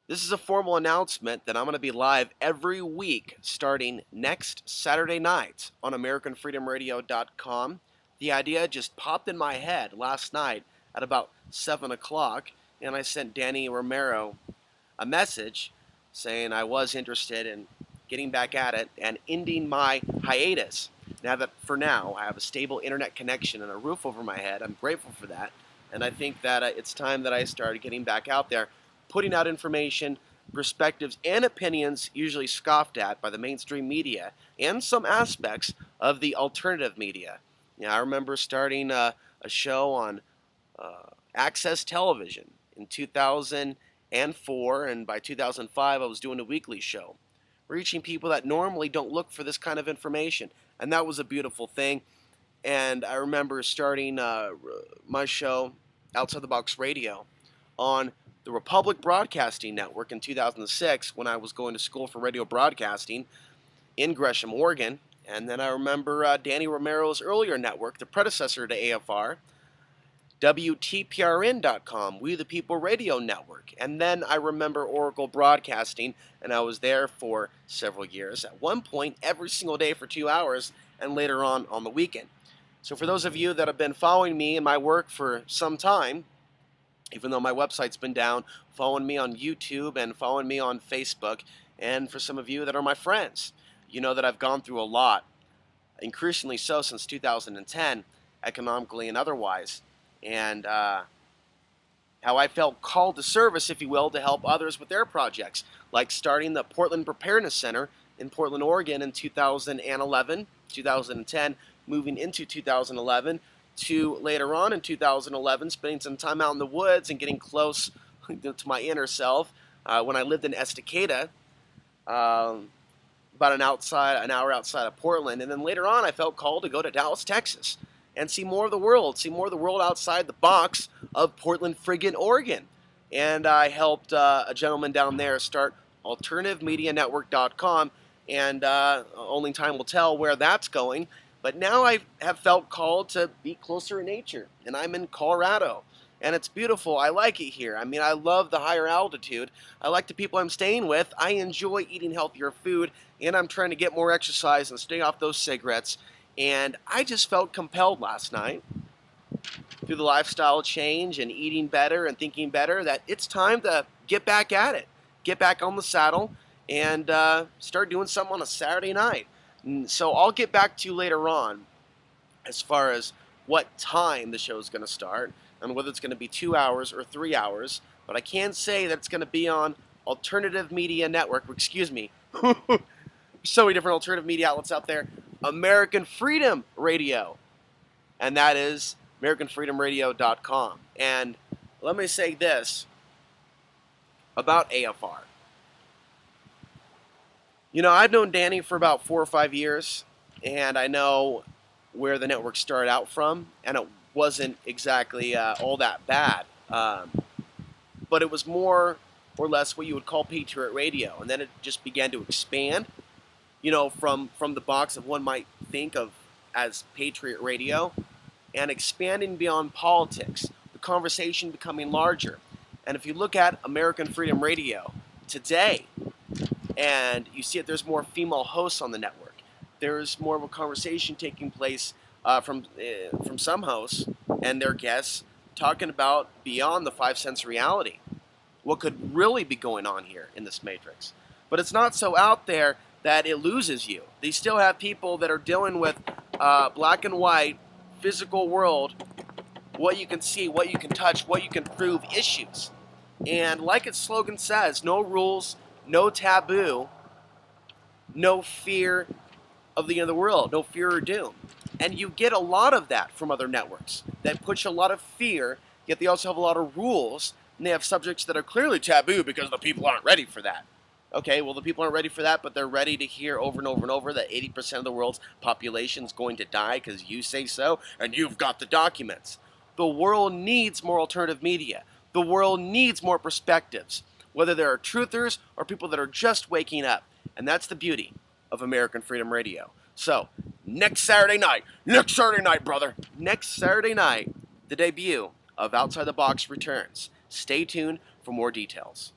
This is a formal announcement that I'm going to be live every week starting next Saturday night on AmericanFreedomRadio.com. The idea just popped in my head last night at about 7 o'clock, and I sent Danny Romero a message saying I was interested in getting back at it and ending my hiatus. Now that for now I have a stable internet connection and a roof over my head, I'm grateful for that. And I think that it's time that I started getting back out there, putting out information, perspectives, and opinions usually scoffed at by the mainstream media and some aspects of the alternative media. I remember starting a show on Access Television in 2004, and by 2005 I was doing a weekly show, reaching people that normally don't look for this kind of information, and that was a beautiful thing. And I remember starting my show, Outside the Box Radio, on the Republic Broadcasting Network in 2006 when I was going to school for radio broadcasting in Gresham, Oregon. And then I remember Danny Romero's earlier network, the predecessor to AFR, WTPRN.com, We the People Radio Network. And then I remember Oracle Broadcasting, and I was there for several years, at one point every single day for 2 hours, and later on the weekend. So for those of you that have been following me and my work for some time, even though my website's been down, following me on YouTube and following me on Facebook, and for some of you that are my friends, you know that I've gone through a lot, increasingly so since 2010, economically and otherwise, and how I felt called to service, if you will, to help others with their projects, like starting the Portland Preparedness Center in Portland, Oregon in 2011, 2010, moving into 2011, to later on in 2011, spending some time out in the woods and getting close to my inner self when I lived in Estacada, about an hour outside of Portland. And then later on, I felt called to go to Dallas, Texas, and see more of the world outside the box of Portland, friggin' Oregon. And I helped a gentleman down there start AlternativeMediaNetwork.com, and only time will tell where that's going. But now I have felt called to be closer in nature, and I'm in Colorado, and it's beautiful. I like it here. I mean, I love the higher altitude. I like the people I'm staying with. I enjoy eating healthier food, and I'm trying to get more exercise and stay off those cigarettes. And I just felt compelled last night, through the lifestyle change and eating better and thinking better, that it's time to get back at it, get back on the saddle, and start doing something on a Saturday night. So I'll get back to you later on as far as what time the show is going to start and whether it's going to be 2 hours or 3 hours. But I can say that it's going to be on Alternative Media Network. Excuse me. So many different alternative media outlets out there. American Freedom Radio. And that is AmericanFreedomRadio.com. And let me say this about AFR. You know, I've known Danny for about 4 or 5 years, and I know where the network started out from, and it wasn't exactly all that bad. But it was more or less what you would call Patriot Radio, and then it just began to expand, you know, from the box of one might think of as Patriot Radio, and expanding beyond politics, the conversation becoming larger. And if you look at American Freedom Radio today, and you see that there's more female hosts on the network, there's more of a conversation taking place from some hosts and their guests talking about beyond the 5 cents reality, what could really be going on here in this matrix. But it's not so out there that it loses you. They still have people that are dealing with black and white, physical world, what you can see, what you can touch, what you can prove issues. And like its slogan says, no rules, no taboo, no fear of the end of the world, no fear or doom. And you get a lot of that from other networks that push a lot of fear, yet they also have a lot of rules, and they have subjects that are clearly taboo because the people aren't ready for that. Okay, well, the people aren't ready for that, but they're ready to hear over and over and over that 80% of the world's population is going to die because you say so, and you've got the documents. The world needs more alternative media. The world needs more perspectives, whether there are truthers or people that are just waking up. And that's the beauty of American Freedom Radio. So, next Saturday night, brother, next Saturday night, the debut of Outside the Box returns. Stay tuned for more details.